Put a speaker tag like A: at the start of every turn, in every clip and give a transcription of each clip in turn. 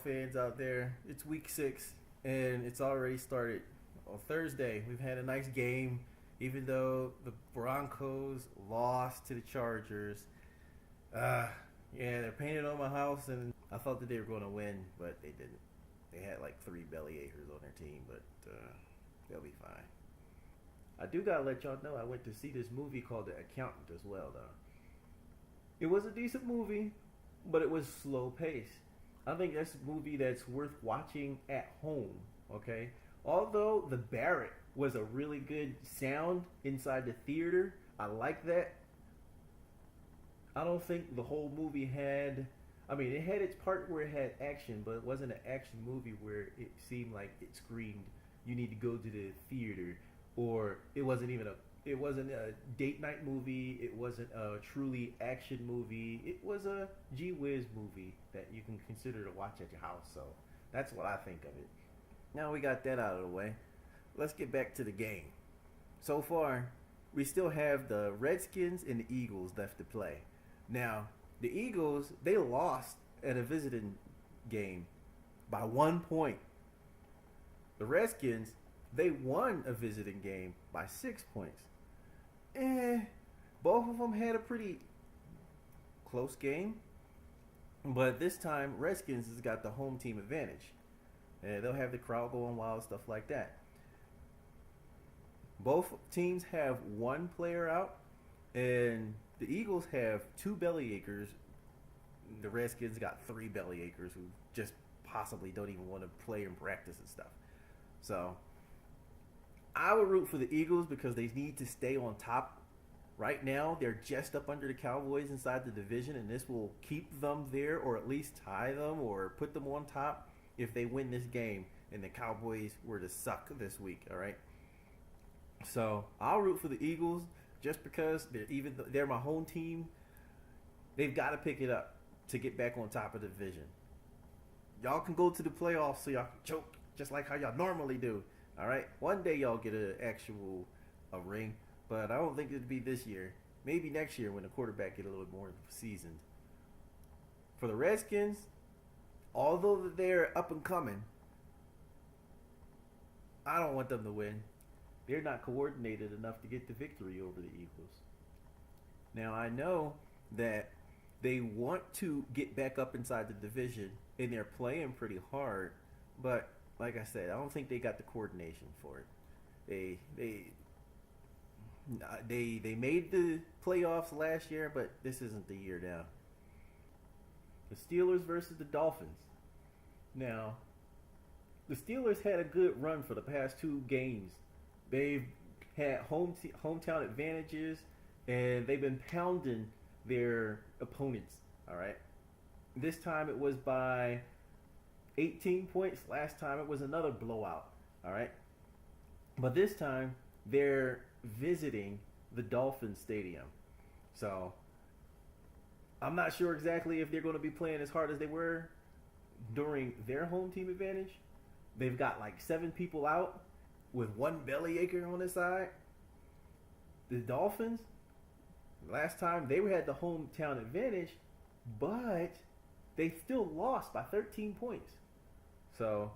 A: fans out there. It's week 6, and it's already started. On Thursday, we've had a nice game, even though the Broncos lost to the Chargers. Yeah, they're painted on my house, and I thought that they were going to win, but they didn't. They had like 3 belly acres on their team, but they'll be fine. I do gotta let y'all know I went to see this movie called The Accountant as well, though. It was a decent movie, but it was slow paced. I think that's a movie that's worth watching at home, okay? Although the Barrett was a really good sound inside the theater, I like that. I don't think the whole movie had... I mean, it had its part where it had action, but it wasn't an action movie where it seemed like it screamed, you need to go to the theater. Or it wasn't a date night movie. It wasn't a truly action movie. It was a gee whiz movie that you can consider to watch at your house. So that's what I think of it. Now we got that out of the way. Let's get back to the game. So far, we still have the Redskins and the Eagles left to play. Now, the Eagles, they lost at a visiting game by 1 point. The Redskins, they won a visiting game by 6 points. Both of them had a pretty close game. But this time, Redskins has got the home team advantage. And they'll have the crowd going wild, stuff like that. Both teams have one player out. And the Eagles have 2 belly acres. The Redskins got 3 belly acres who just possibly don't even want to play and practice and stuff. So I would root for the Eagles because they need to stay on top. Right now, they're just up under the Cowboys inside the division, and this will keep them there or at least tie them or put them on top if they win this game and the Cowboys were to suck this week, all right? So I'll root for the Eagles just because they're my home team. They've got to pick it up to get back on top of the division. Y'all can go to the playoffs so y'all can choke just like how y'all normally do. All right? One day y'all get a ring, but I don't think it'd be this year. Maybe next year when the quarterback get a little more seasoned. For the Redskins, although they're up and coming, I don't want them to win. They're not coordinated enough to get the victory over the Eagles. Now, I know that they want to get back up inside the division, and they're playing pretty hard, but like I said, I don't think they got the coordination for it. They made the playoffs last year, but this isn't the year now. The Steelers versus the Dolphins. Now, the Steelers had a good run for the past 2 games. They've had hometown advantages, and they've been pounding their opponents, all right? This time it was by 18 points. Last time it was another blowout, all right? But this time they're visiting the Dolphins Stadium. So I'm not sure exactly if they're going to be playing as hard as they were during their home team advantage. They've got like 7 people out with 1 belly acre on the side. The Dolphins, last time they had the hometown advantage, but they still lost by 13 points. So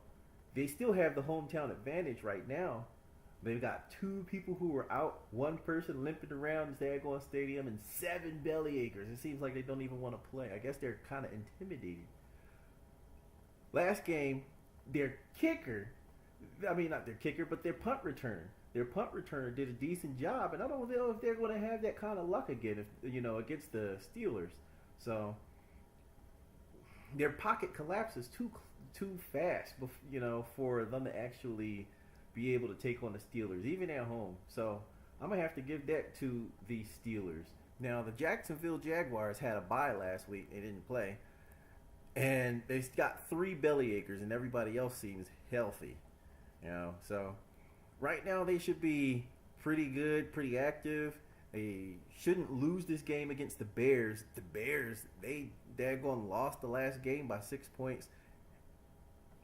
A: they still have the hometown advantage right now. They've got 2 people who were out, 1 person limping around the daggone stadium, and 7 belly acres. It seems like they don't even want to play. I guess they're kind of intimidated. Last game, their kicker, not their kicker, but their punt return. Their punt returner did a decent job, and I don't know if they're going to have that kind of luck again, against the Steelers. So their pocket collapses too fast, for them to actually be able to take on the Steelers, even at home. So I'm going to have to give that to the Steelers. Now, the Jacksonville Jaguars had a bye last week. They didn't play. And they've got 3 belly acres, and everybody else seems healthy. So right now they should be pretty good, pretty active. They shouldn't lose this game against the Bears. The Bears, they daggone lost the last game by 6 points,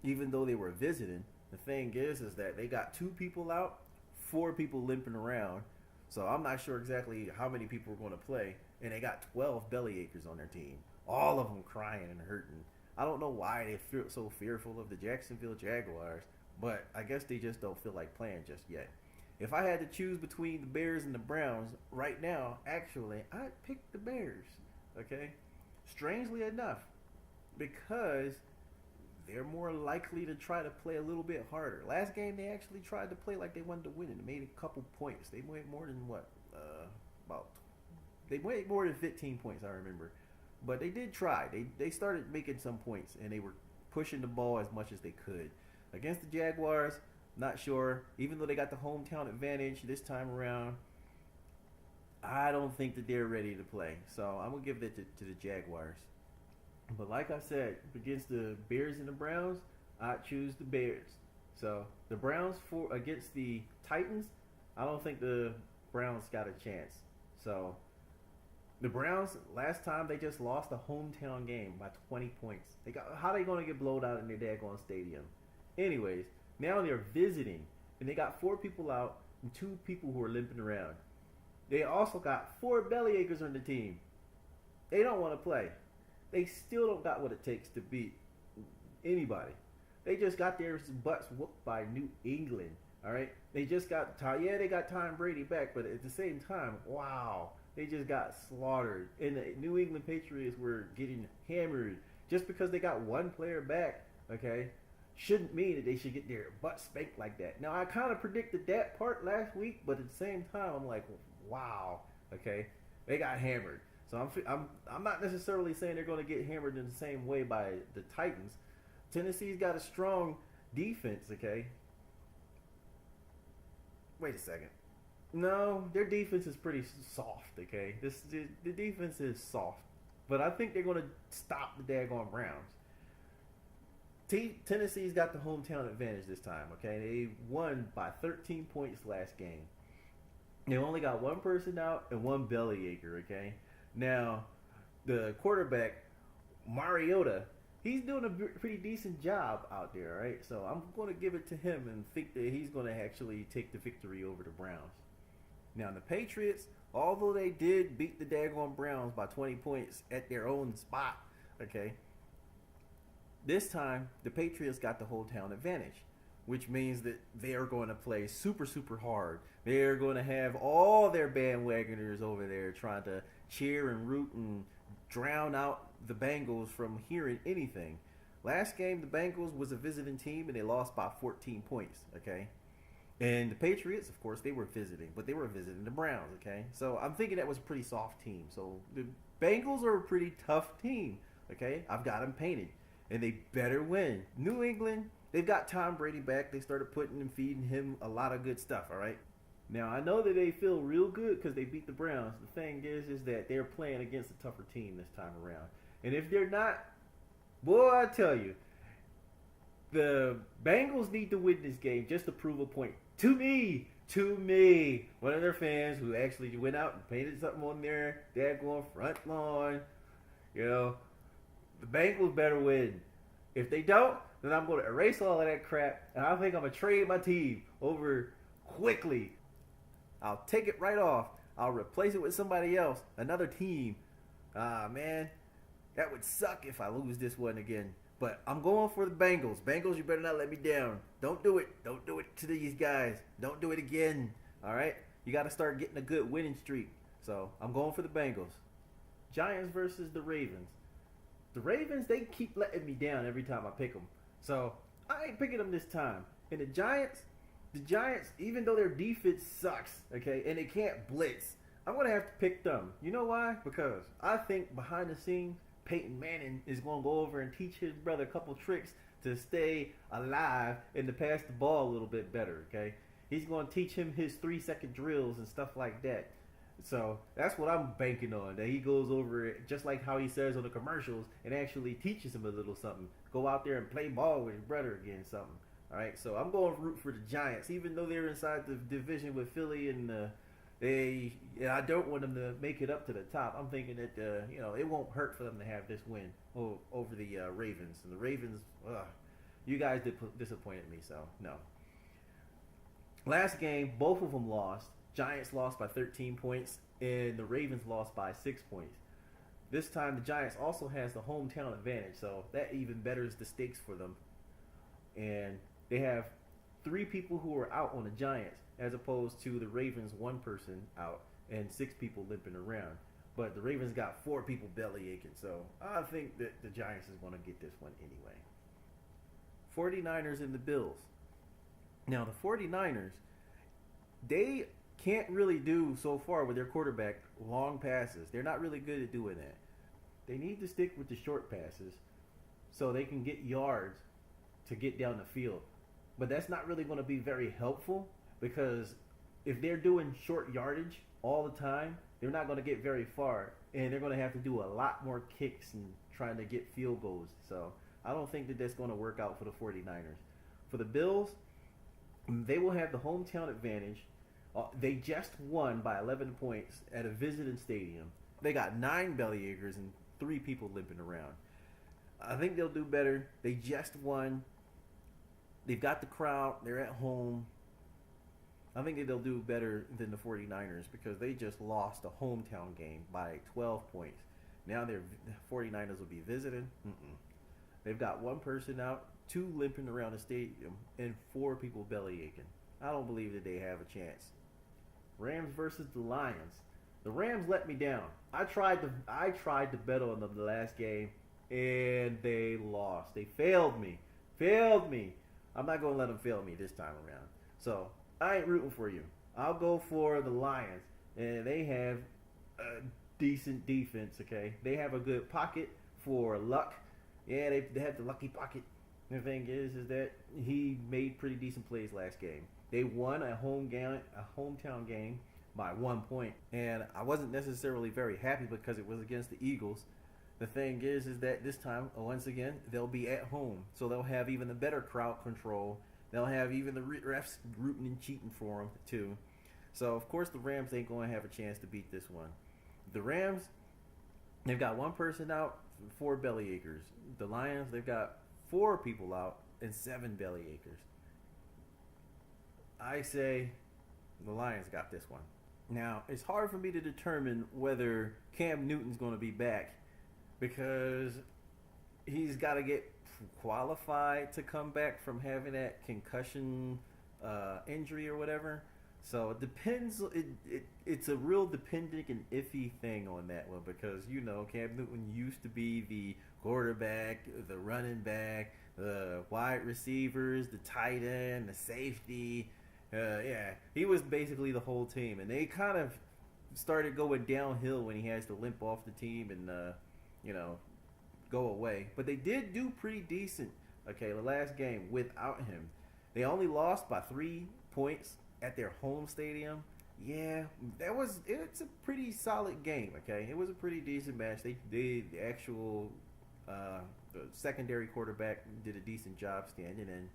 A: even though they were visiting. The thing is that they got 2 people out, 4 people limping around. So I'm not sure exactly how many people are going to play. And they got 12 belly acres on their team. All of them crying and hurting. I don't know why they feel so fearful of the Jacksonville Jaguars, but I guess they just don't feel like playing just yet. If I had to choose between the Bears and the Browns right now, actually, I'd pick the Bears. Okay? Strangely enough, because they're more likely to try to play a little bit harder. Last game, they actually tried to play like they wanted to win, and they made a couple points. They made more than what? They made more than 15 points, I remember. But they did try. They started making some points, and they were pushing the ball as much as they could. Against the Jaguars, not sure. Even though they got the hometown advantage this time around, I don't think that they're ready to play. So I'm going to give it to the Jaguars. But like I said, against the Bears and the Browns, I choose the Bears. So the Browns against the Titans, I don't think the Browns got a chance. So the Browns, last time they just lost a hometown game by 20 points. How are they going to get blown out in their daggone stadium? Anyways, now they're visiting, and they got 4 people out and 2 people who are limping around. They also got 4 bellyachers on the team. They don't want to play. They still don't got what it takes to beat anybody. They just got their butts whooped by New England. All right, they just got they got Tom Brady back, but at the same time, wow, they just got slaughtered. And the New England Patriots were getting hammered just because they got one player back. Okay, shouldn't mean that they should get their butt spanked like that. Now I kind of predicted that part last week, but at the same time, I'm like, wow, okay, they got hammered. So I'm not necessarily saying they're going to get hammered in the same way by the Titans. Tennessee's got a strong defense, okay? Wait a second. No, their defense is pretty soft, okay? The defense is soft. But I think they're going to stop the daggone Browns. Tennessee's got the hometown advantage this time, okay? They won by 13 points last game. They only got one person out and one bellyacher, okay? Now, the quarterback, Mariota, he's doing a pretty decent job out there, right? So I'm going to give it to him and think that he's going to actually take the victory over the Browns. Now, the Patriots, although they did beat the daggone Browns by 20 points at their own spot, okay, this time the Patriots got the whole town advantage, which means that they are going to play super, super hard. They're going to have all their bandwagoners over there trying to cheer and root and drown out the Bengals from hearing anything. Last game, the Bengals was a visiting team, and they lost by 14 points, okay? And the Patriots, of course, they were visiting, but they were visiting the Browns, okay? So I'm thinking that was a pretty soft team. So the Bengals are a pretty tough team, okay? I've got them painted, and they better win. New England, they've got Tom Brady back. They started putting and feeding him a lot of good stuff, all right? Now, I know that they feel real good because they beat the Browns. The thing is that they're playing against a tougher team this time around. And if they're not, boy, I tell you, the Bengals need to win this game just to prove a point. To me, one of their fans who actually went out and painted something on their daggone front lawn, you know, the Bengals better win. If they don't, then I'm going to erase all of that crap, and I think I'm going to trade my team over quickly. I'll take it right off. I'll replace it with somebody else, another team. Man, that would suck if I lose this one again. But I'm going for the Bengals. Bengals, you better not let me down. Don't do it. Don't do it to these guys. Don't do it again. All right? You got to start getting a good winning streak. So I'm going for the Bengals. Giants versus the Ravens. The Ravens, they keep letting me down every time I pick them. So I ain't picking them this time. And the Giants, even though their defense sucks, okay, and they can't blitz, I'm going to have to pick them. You know why? Because I think behind the scenes, Peyton Manning is going to go over and teach his brother a couple tricks to stay alive and to pass the ball a little bit better, okay? He's going to teach him his 3-second drills and stuff like that. So that's what I'm banking on, that he goes over it just like how he says on the commercials and actually teaches him a little something. Go out there and play ball with his brother again, something. All right, so I'm going to root for the Giants, even though they're inside the division with Philly and I don't want them to make it up to the top. I'm thinking that it won't hurt for them to have this win over the Ravens. And the Ravens, you guys disappointed me, so no. Last game, both of them lost. Giants lost by 13 points, and the Ravens lost by 6 points. This time the Giants also has the hometown advantage, so that even betters the stakes for them. And they have 3 people who are out on the Giants, as opposed to the Ravens, 1 person out and 6 people limping around. But the Ravens got 4 people belly aching, so I think that the Giants is going to get this one anyway. 49ers and the Bills. Now the 49ers, they can't really do so far with their quarterback long passes. They're not really good at doing that. They need to stick with the short passes so they can get yards to get down the field. But that's not really going to be very helpful, because if they're doing short yardage all the time, they're not going to get very far, and they're going to have to do a lot more kicks and trying to get field goals. So I don't think that that's going to work out for the 49ers. For the Bills, they will have the hometown advantage. They just won by 11 points at a visiting stadium. They got 9 belly achers and 3 people limping around. I think they'll do better. They just won. They've got the crowd. They're at home. I think that they'll do better than the 49ers because they just lost a hometown game by 12 points. Now the 49ers will be visiting. They've got 1 person out, 2 limping around the stadium, and 4 people belly aching. I don't believe that they have a chance. Rams versus the Lions. The Rams let me down. I tried to bet on them the last game, and they lost. They failed me. I'm not going to let them fail me this time around. So I ain't rooting for you. I'll go for the Lions, and they have a decent defense. Okay, they have a good pocket for Luck. Yeah, they have the lucky pocket. The thing is that he made pretty decent plays last game. They won a hometown game by 1 point, and I wasn't necessarily very happy because it was against the Eagles. The thing is that this time, once again, they'll be at home, so they'll have even a better crowd control. They'll have even the refs rooting and cheating for them too. So of course the Rams ain't going to have a chance to beat this one. The Rams, they've got 1 person out, 4 belly achers. The Lions, they've got 4 people out and 7 belly achers. I say the Lions got this one. Now, it's hard for me to determine whether Cam Newton's going to be back because he's got to get qualified to come back from having that concussion injury or whatever. So it depends. It's a real dependent and iffy thing on that one because, Cam Newton used to be the quarterback, the running back, the wide receivers, the tight end, the safety. He was basically the whole team. And they kind of started going downhill when he has to limp off the team and, go away. But they did do pretty decent, the last game without him. They only lost by 3 points at their home stadium. Yeah, it's a pretty solid game, It was a pretty decent match. The actual the secondary quarterback did a decent job standing in.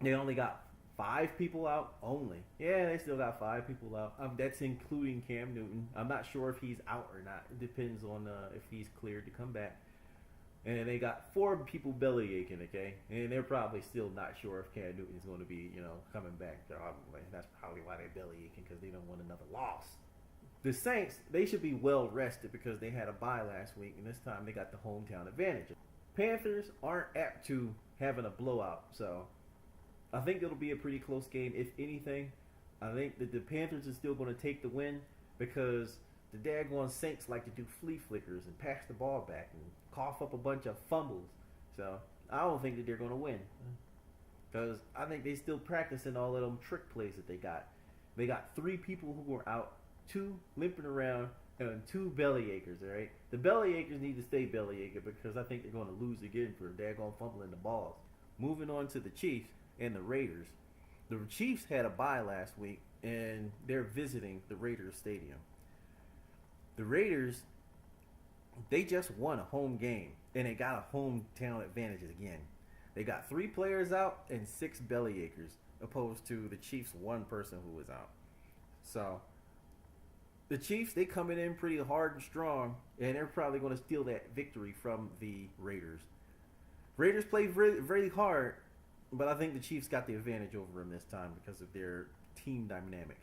A: They only got 5 people out only. Yeah, they still got 5 people out. That's including Cam Newton. I'm not sure if he's out or not. It depends on if he's cleared to come back. And they got 4 people belly aching, And they're probably still not sure if Cam Newton is going to be, coming back. Probably. That's probably why they're belly aching, because they don't want another loss. The Saints, they should be well rested because they had a bye last week, and this time they got the hometown advantage. Panthers aren't apt to having a blowout, so I think it'll be a pretty close game, if anything. I think that the Panthers are still going to take the win because the daggone Saints like to do flea flickers and pass the ball back and cough up a bunch of fumbles. So I don't think that they're going to win because I think they're still practicing all of them trick plays that they got. They got 3 people who were out, 2 limping around, and 2 belly achers, all right? The belly achers need to stay belly aching because I think they're going to lose again for daggone fumbling the balls. Moving on to the Chiefs and the Raiders. The Chiefs had a bye last week, and they're visiting the Raiders stadium. The Raiders, they just won a home game, and they got a hometown advantage again. They got 3 players out and 6 belly achers, opposed to the Chiefs' 1 person who was out. So the Chiefs, they coming in pretty hard and strong, and they're probably going to steal that victory from the Raiders. Raiders played very, very hard, but I think the Chiefs got the advantage over them this time because of their team dynamic.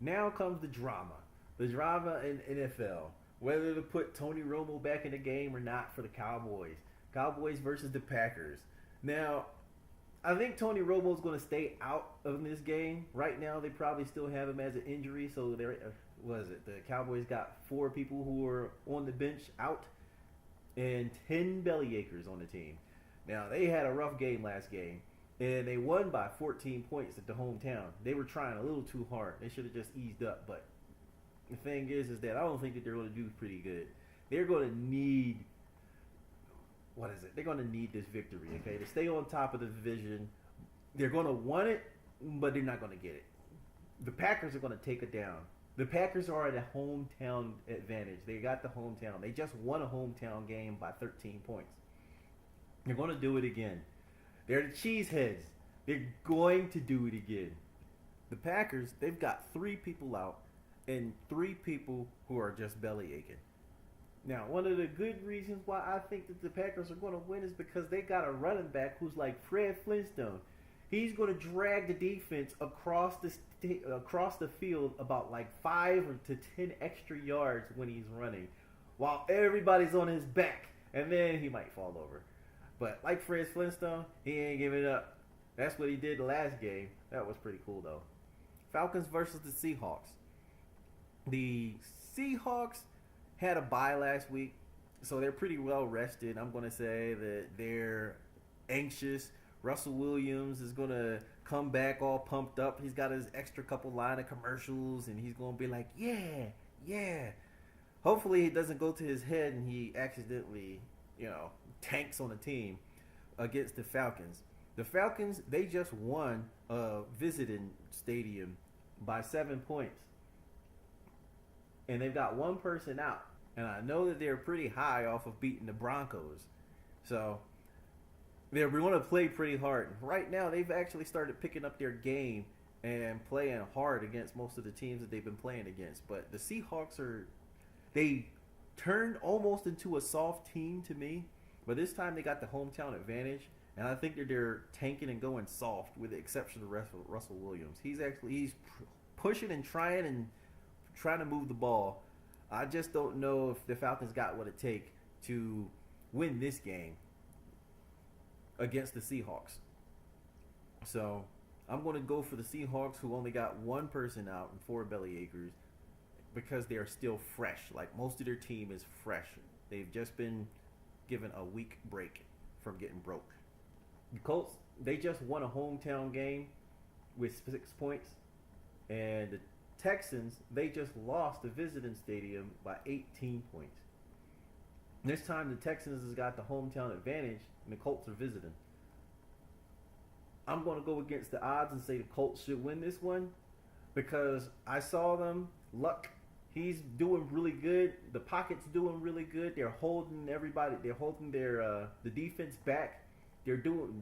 A: Now comes the drama. The drama in NFL, whether to put Tony Romo back in the game or not for the Cowboys. Cowboys versus the Packers. Now, I think Tony Romo is going to stay out of this game. Right now, they probably still have him as an injury. So there was it. The Cowboys got 4 people who were on the bench out, and 10 bellyachers on the team. Now they had a rough game last game, and they won by 14 points at the hometown. They were trying a little too hard. They should have just eased up. But the thing is that I don't think that they're going to do pretty good. They're going to need. What is it? They're going to need this victory, okay, to stay on top of the division. They're going to want it, but they're not going to get it. The Packers are going to take it down. The Packers are at a hometown advantage. They got the hometown. They just won a hometown game by 13 points. They're going to do it again. They're the cheeseheads. They're going to do it again. The Packers, they've got 3 people out and 3 people who are just belly aching. Now, one of the good reasons why I think that the Packers are going to win is because they got a running back who's like Fred Flintstone. He's going to drag the defense across the field about like 5 to 10 extra yards when he's running, while everybody's on his back, and then he might fall over. But like Fred Flintstone, he ain't giving up. That's what he did the last game. That was pretty cool though. Falcons versus the Seahawks. The Seahawks had a bye last week, so they're pretty well rested. I'm going to say that they're anxious. Russell Williams is going to come back all pumped up. He's got his extra couple line of commercials, and he's going to be like, yeah. Hopefully it doesn't go to his head and he accidentally, tanks on the team against the Falcons. The Falcons, they just won a visiting stadium by 7 points. And they've got 1 person out. And I know that they're pretty high off of beating the Broncos. So they're going to play pretty hard. Right now, they've actually started picking up their game and playing hard against most of the teams that they've been playing against. But the Seahawks they turned almost into a soft team to me. But this time they got the hometown advantage. And I think that they're tanking and going soft with the exception of Russell Williams. He's pushing and trying to move the ball. I just don't know if the Falcons got what it takes to win this game against the Seahawks. So I'm going to go for the Seahawks, who only got 1 person out and 4 bellyachers, because they're still fresh. Like most of their team is fresh. They've just been given a week break from getting broke. The Colts, they just won a hometown game with 6 points, and the Texans, they just lost the visiting stadium by 18 points. This time the Texans has got the hometown advantage and the Colts are visiting. I'm going to go against the odds and say the Colts should win this one because I saw them. Luck, he's doing really good. The pocket's doing really good. They're holding everybody. They're holding their the defense back. They're doing.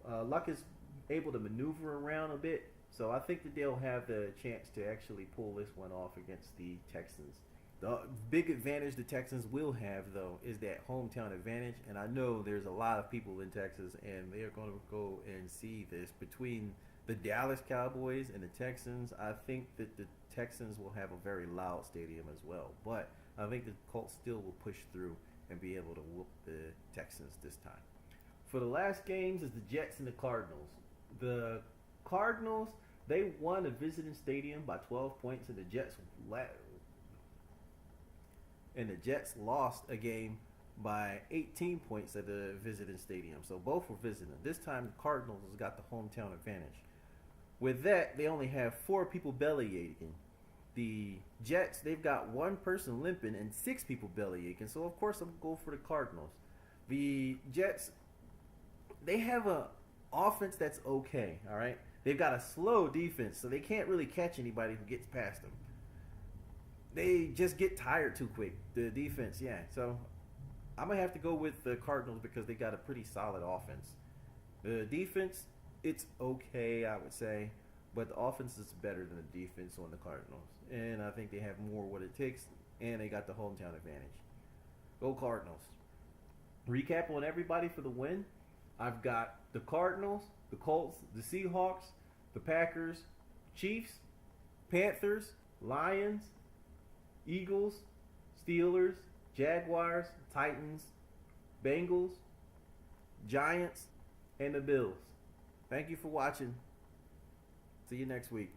A: Luck is able to maneuver around a bit. So I think that they'll have the chance to actually pull this one off against the Texans. The big advantage the Texans will have, though, is that hometown advantage. And I know there's a lot of people in Texas, and they're going to go and see this. Between the Dallas Cowboys and the Texans, I think that the Texans will have a very loud stadium as well. But I think the Colts still will push through and be able to whoop the Texans this time. For the last games is the Jets and the Cardinals. The Cardinals, they won a visiting stadium by 12 points, and the Jets lost a game by 18 points at the visiting stadium. So both were visiting. This time the Cardinals has got the hometown advantage. With that, they only have 4 people belly aching. The Jets, they've got 1 person limping and 6 people belly aching. So of course I'm going to go for the Cardinals. The Jets, they have a offense that's okay, all right? They've got a slow defense, so they can't really catch anybody who gets past them. They just get tired too quick, the defense, yeah. So I'm going to have to go with the Cardinals because they got a pretty solid offense. The defense, it's okay, I would say, but the offense is better than the defense on the Cardinals. And I think they have more what it takes, and they got the hometown advantage. Go Cardinals. Recap on everybody for the win. I've got the Cardinals, the Colts, the Seahawks, the Packers, Chiefs, Panthers, Lions, Eagles, Steelers, Jaguars, Titans, Bengals, Giants, and the Bills. Thank you for watching. See you next week.